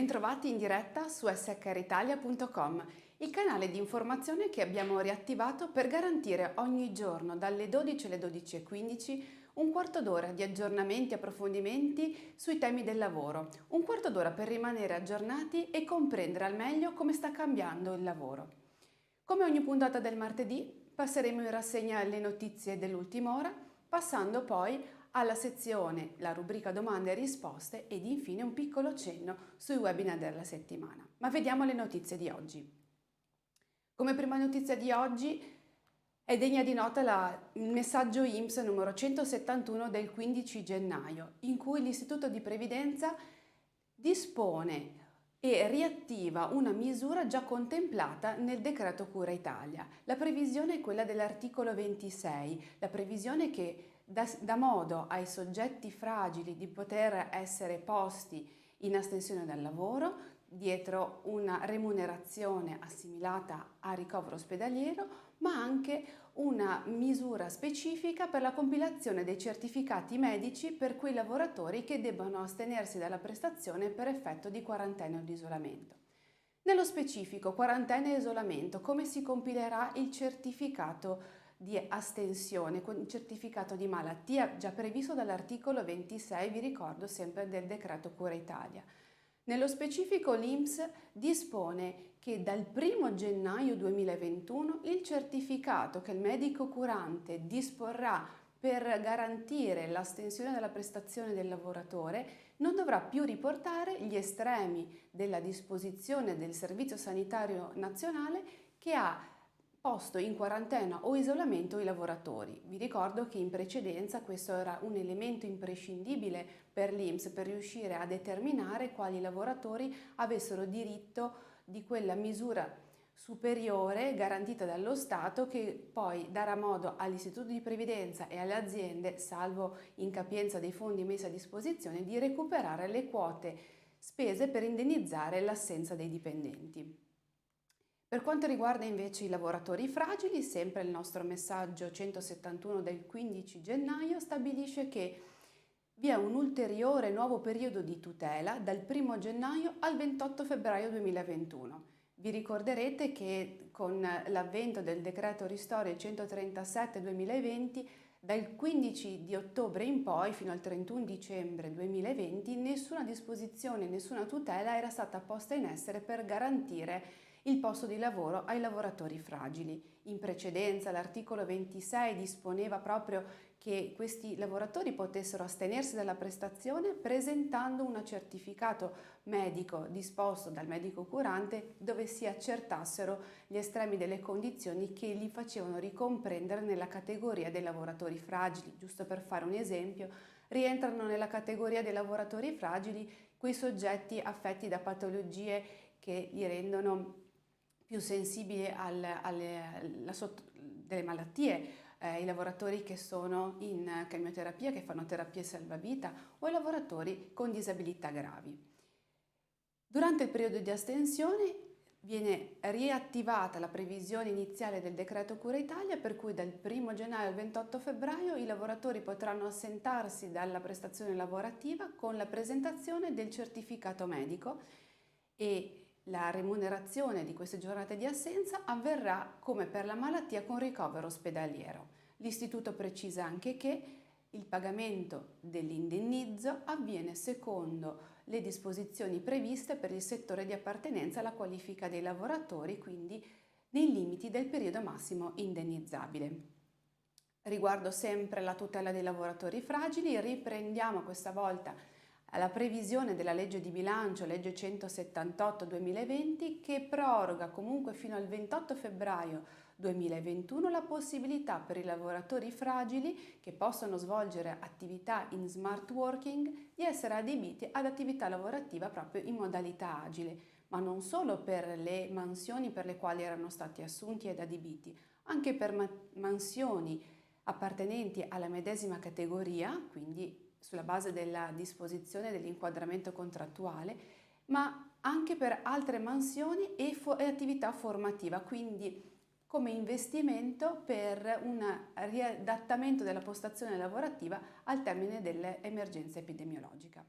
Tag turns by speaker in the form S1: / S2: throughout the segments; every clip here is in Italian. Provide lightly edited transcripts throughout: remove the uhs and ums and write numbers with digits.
S1: bentrovati in diretta su shritalia.com, il canale di informazione che abbiamo riattivato per garantire ogni giorno dalle 12 alle 12:15 un quarto d'ora di aggiornamenti e approfondimenti sui temi del lavoro, un quarto d'ora per rimanere aggiornati e comprendere al meglio come sta cambiando il lavoro. Come ogni puntata del martedì, passeremo in rassegna le notizie dell'ultima ora, passando poi alla sezione, la rubrica domande e risposte ed infine un piccolo cenno sui webinar della settimana. Ma vediamo le notizie di oggi. Come prima notizia di oggi è degna di nota il messaggio INPS numero 171 del 15 gennaio, in cui l'Istituto di Previdenza dispone e riattiva una misura già contemplata nel decreto Cura Italia. La previsione è quella dell'articolo 26, la previsione che dà modo ai soggetti fragili di poter essere posti in astensione dal lavoro dietro una remunerazione assimilata a ricovero ospedaliero, ma anche una misura specifica per la compilazione dei certificati medici per quei lavoratori che debbano astenersi dalla prestazione per effetto di quarantena o di isolamento. Nello specifico, quarantena e isolamento, come si compilerà il certificato di astensione, con il certificato di malattia già previsto dall'articolo 26, vi ricordo sempre del decreto Cura Italia. Nello specifico l'INPS dispone che dal 1 gennaio 2021 il certificato che il medico curante disporrà per garantire l'astensione dalla prestazione del lavoratore non dovrà più riportare gli estremi della disposizione del Servizio Sanitario Nazionale che ha posto in quarantena o isolamento i lavoratori. Vi ricordo che in precedenza questo era un elemento imprescindibile per l'INPS per riuscire a determinare quali lavoratori avessero diritto di quella misura superiore garantita dallo Stato che poi darà modo all'Istituto di Previdenza e alle aziende, salvo incapienza dei fondi messi a disposizione, di recuperare le quote spese per indennizzare l'assenza dei dipendenti. Per quanto riguarda invece i lavoratori fragili, sempre il nostro messaggio 171 del 15 gennaio stabilisce che vi è un ulteriore nuovo periodo di tutela dal 1 gennaio al 28 febbraio 2021. Vi ricorderete che con l'avvento del decreto Ristori 137/2020, dal 15 di ottobre in poi fino al 31 dicembre 2020, nessuna disposizione, nessuna tutela era stata posta in essere per garantire il posto di lavoro ai lavoratori fragili. In precedenza l'articolo 26 disponeva proprio che questi lavoratori potessero astenersi dalla prestazione presentando un certificato medico disposto dal medico curante dove si accertassero gli estremi delle condizioni che li facevano ricomprendere nella categoria dei lavoratori fragili. Giusto per fare un esempio, rientrano nella categoria dei lavoratori fragili quei soggetti affetti da patologie che li rendono più sensibili delle malattie, i lavoratori che sono in chemioterapia, che fanno terapie salvavita o i lavoratori con disabilità gravi. Durante il periodo di astensione viene riattivata la previsione iniziale del decreto Cura Italia per cui dal 1 gennaio al 28 febbraio i lavoratori potranno assentarsi dalla prestazione lavorativa con la presentazione del certificato medico e la remunerazione di queste giornate di assenza avverrà come per la malattia con ricovero ospedaliero. L'Istituto precisa anche che il pagamento dell'indennizzo avviene secondo le disposizioni previste per il settore di appartenenza alla qualifica dei lavoratori, quindi nei limiti del periodo massimo indennizzabile. Riguardo sempre la tutela dei lavoratori fragili, riprendiamo questa volta alla previsione della legge di bilancio, legge 178/2020, che proroga comunque fino al 28 febbraio 2021 la possibilità per i lavoratori fragili che possono svolgere attività in smart working di essere adibiti ad attività lavorativa proprio in modalità agile, ma non solo per le mansioni per le quali erano stati assunti ed adibiti, anche per mansioni appartenenti alla medesima categoria, quindi sulla base della disposizione dell'inquadramento contrattuale, ma anche per altre mansioni e attività formativa, quindi come investimento per un riadattamento della postazione lavorativa al termine dell'emergenza epidemiologica.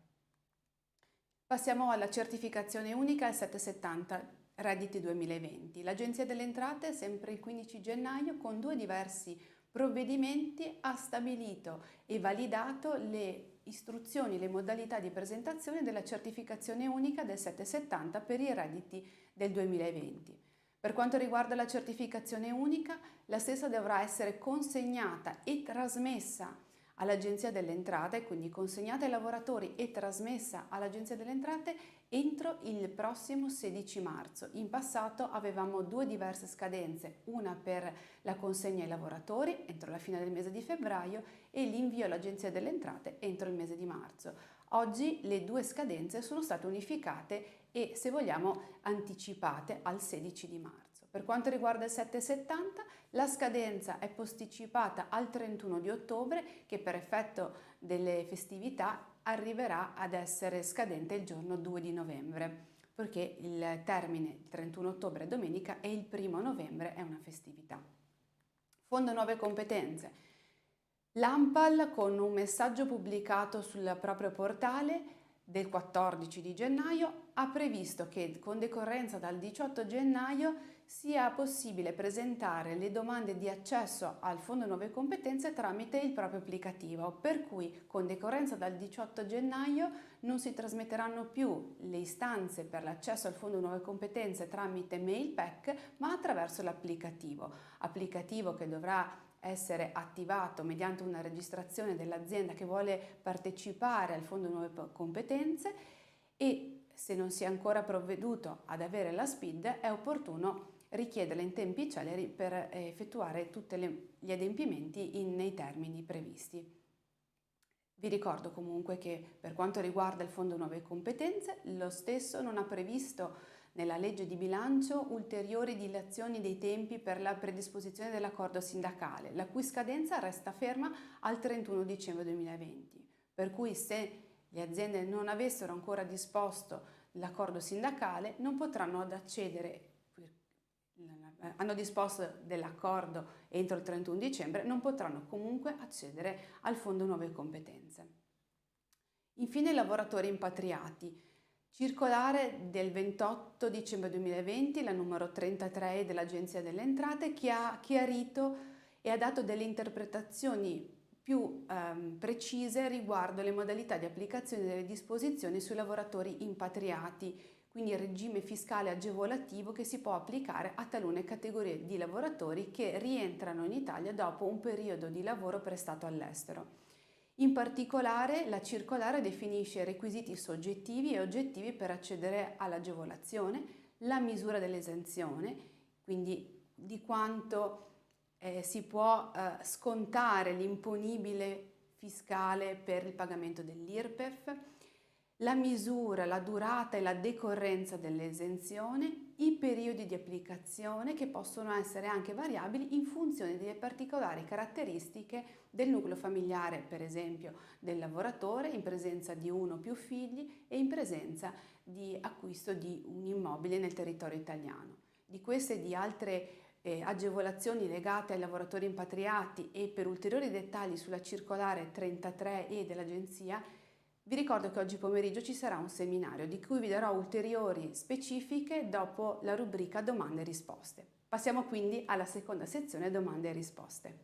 S1: Passiamo alla certificazione unica al 770 Redditi 2020. L'Agenzia delle Entrate, sempre il 15 gennaio, con due diversi provvedimenti, ha stabilito e validato le istruzioni, le modalità di presentazione della certificazione unica del 770 per i redditi del 2020. Per quanto riguarda la certificazione unica, la stessa dovrà essere consegnata e trasmessa all'Agenzia delle Entrate, quindi consegnata ai lavoratori e trasmessa all'Agenzia delle Entrate entro il prossimo 16 marzo. In passato avevamo due diverse scadenze, una per la consegna ai lavoratori entro la fine del mese di febbraio e l'invio all'Agenzia delle Entrate entro il mese di marzo. Oggi le due scadenze sono state unificate e, se vogliamo, anticipate al 16 di marzo. Per quanto riguarda il 770, la scadenza è posticipata al 31 di ottobre, che per effetto delle festività arriverà ad essere scadente il giorno 2 di novembre, perché il termine il 31 ottobre è domenica e il 1 novembre è una festività. Fondo Nuove Competenze. L'ANPAL, con un messaggio pubblicato sul proprio portale del 14 di gennaio, ha previsto che con decorrenza dal 18 gennaio sia possibile presentare le domande di accesso al Fondo Nuove Competenze tramite il proprio applicativo, per cui con decorrenza dal 18 gennaio non si trasmetteranno più le istanze per l'accesso al Fondo Nuove Competenze tramite Mailpack, ma attraverso l'applicativo che dovrà essere attivato mediante una registrazione dell'azienda che vuole partecipare al Fondo Nuove Competenze, e se non si è ancora provveduto ad avere la SPID è opportuno richiederla in tempi celeri per effettuare tutti gli adempimenti nei termini previsti. Vi ricordo comunque che per quanto riguarda il Fondo Nuove Competenze, lo stesso non ha previsto nella legge di bilancio ulteriori dilazioni dei tempi per la predisposizione dell'accordo sindacale, la cui scadenza resta ferma al 31 dicembre 2020. Per cui se le aziende non avessero ancora disposto l'accordo sindacale, non potranno accedere, hanno disposto dell'accordo entro il 31 dicembre, non potranno comunque accedere al Fondo Nuove Competenze. Infine, i lavoratori impatriati. Circolare del 28 dicembre 2020, la numero 33 dell'Agenzia delle Entrate, che ha chiarito e ha dato delle interpretazioni più precise riguardo le modalità di applicazione delle disposizioni sui lavoratori impatriati, quindi il regime fiscale agevolativo che si può applicare a talune categorie di lavoratori che rientrano in Italia dopo un periodo di lavoro prestato all'estero. In particolare, la circolare definisce requisiti soggettivi e oggettivi per accedere all'agevolazione, la misura dell'esenzione, quindi di quanto si può scontare l'imponibile fiscale per il pagamento dell'IRPEF, la misura, la durata e la decorrenza dell'esenzione, i periodi di applicazione che possono essere anche variabili in funzione delle particolari caratteristiche del nucleo familiare, per esempio del lavoratore, in presenza di uno o più figli e in presenza di acquisto di un immobile nel territorio italiano. Di queste e di altre agevolazioni legate ai lavoratori impatriati e per ulteriori dettagli sulla circolare 33E dell'Agenzia, vi ricordo che oggi pomeriggio ci sarà un seminario di cui vi darò ulteriori specifiche dopo la rubrica domande e risposte. Passiamo quindi alla seconda sezione domande e risposte.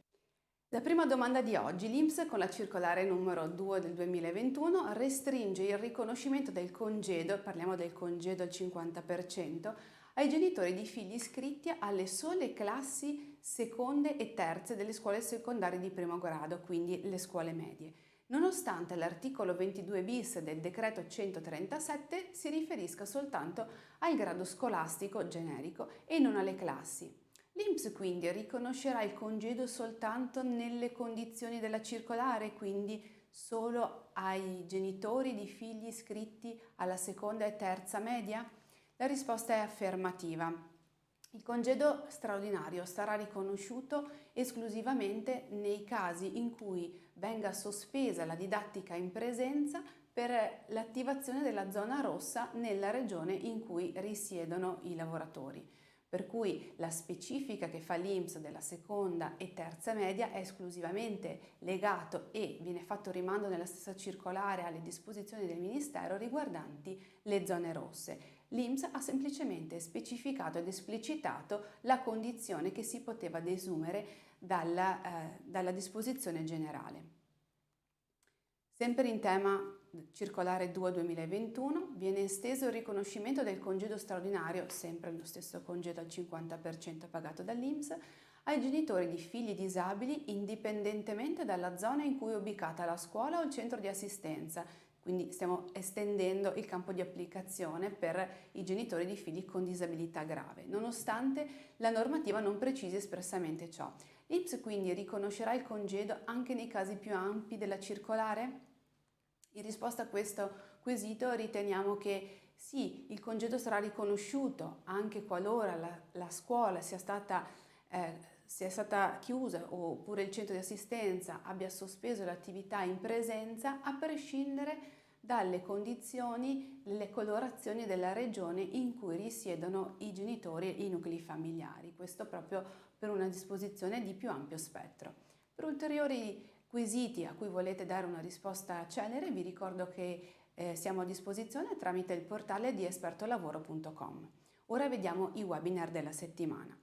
S1: La prima domanda di oggi: l'INPS con la circolare numero 2 del 2021 restringe il riconoscimento del congedo, parliamo del congedo al 50%, ai genitori di figli iscritti alle sole classi seconde e terze delle scuole secondarie di primo grado, quindi le scuole medie, nonostante l'articolo 22 bis del decreto 137 si riferisca soltanto al grado scolastico generico e non alle classi. L'INPS quindi riconoscerà il congedo soltanto nelle condizioni della circolare, quindi solo ai genitori di figli iscritti alla seconda e terza media? La risposta è affermativa. Il congedo straordinario sarà riconosciuto esclusivamente nei casi in cui venga sospesa la didattica in presenza per l'attivazione della zona rossa nella regione in cui risiedono i lavoratori. per cui la specifica che fa l'INPS della seconda e terza media è esclusivamente legato e viene fatto rimando nella stessa circolare alle disposizioni del Ministero riguardanti le zone rosse. L'INPS ha semplicemente specificato ed esplicitato la condizione che si poteva desumere dalla disposizione generale. Sempre in tema circolare 2/2021 viene esteso il riconoscimento del congedo straordinario, sempre lo stesso congedo al 50% pagato dall'INPS, ai genitori di figli disabili indipendentemente dalla zona in cui è ubicata la scuola o il centro di assistenza. Quindi stiamo estendendo il campo di applicazione per i genitori di figli con disabilità grave, nonostante la normativa non precisi espressamente ciò. L'INPS quindi riconoscerà il congedo anche nei casi più ampi della circolare? In risposta a questo quesito riteniamo che sì, il congedo sarà riconosciuto anche qualora la scuola sia stata chiusa oppure il centro di assistenza abbia sospeso l'attività in presenza, a prescindere dalle condizioni, le colorazioni della regione in cui risiedono i genitori e i nuclei familiari. Questo proprio per una disposizione di più ampio spettro. Per ulteriori quesiti a cui volete dare una risposta celere, vi ricordo che siamo a disposizione tramite il portale di espertolavoro.com. Ora vediamo i webinar della settimana.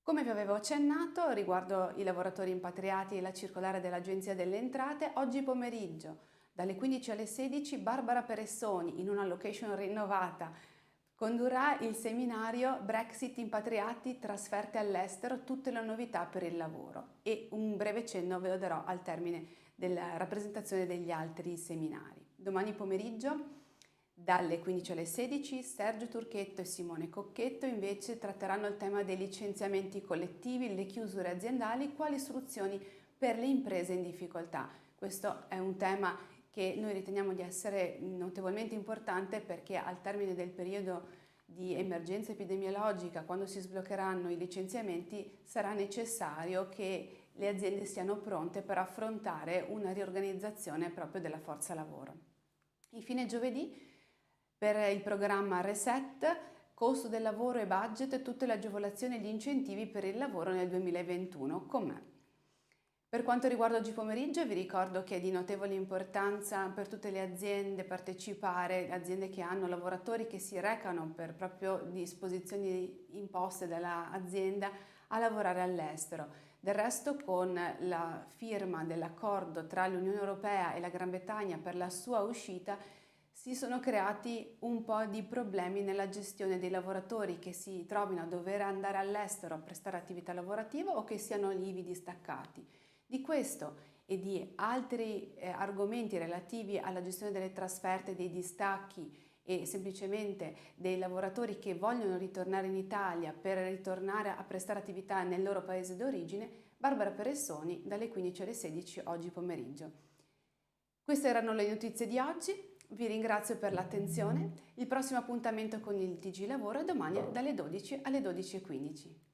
S1: Come vi avevo accennato riguardo i lavoratori impatriati e la circolare dell'Agenzia delle Entrate, oggi pomeriggio dalle 15 alle 16 Barbara Peressoni, in una location rinnovata, condurrà il seminario Brexit impatriati, trasferte all'estero, tutte le novità per il lavoro, e un breve cenno ve lo darò al termine della rappresentazione degli altri seminari. Domani pomeriggio dalle 15 alle 16 Sergio Turchetto e Simone Cocchetto invece tratteranno il tema dei licenziamenti collettivi, le chiusure aziendali, quali soluzioni per le imprese in difficoltà. Questo è un tema che noi riteniamo di essere notevolmente importante, perché al termine del periodo di emergenza epidemiologica, quando si sbloccheranno i licenziamenti, sarà necessario che le aziende siano pronte per affrontare una riorganizzazione proprio della forza lavoro. Infine giovedì, per il programma Reset, costo del lavoro e budget, tutte le agevolazioni e gli incentivi per il lavoro nel 2021 con me. Per quanto riguarda oggi pomeriggio, vi ricordo che è di notevole importanza per tutte le aziende partecipare, aziende che hanno lavoratori che si recano per proprio disposizioni imposte dall'azienda a lavorare all'estero. Del resto, con la firma dell'accordo tra l'Unione Europea e la Gran Bretagna per la sua uscita, si sono creati un po' di problemi nella gestione dei lavoratori che si trovino a dover andare all'estero a prestare attività lavorativa o che siano livi distaccati. Di questo e di altri argomenti relativi alla gestione delle trasferte, dei distacchi e semplicemente dei lavoratori che vogliono ritornare in Italia per ritornare a prestare attività nel loro paese d'origine, Barbara Peressoni dalle 15 alle 16 oggi pomeriggio. Queste erano le notizie di oggi, vi ringrazio per l'attenzione, il prossimo appuntamento con il TG Lavoro è domani dalle 12 alle 12:15.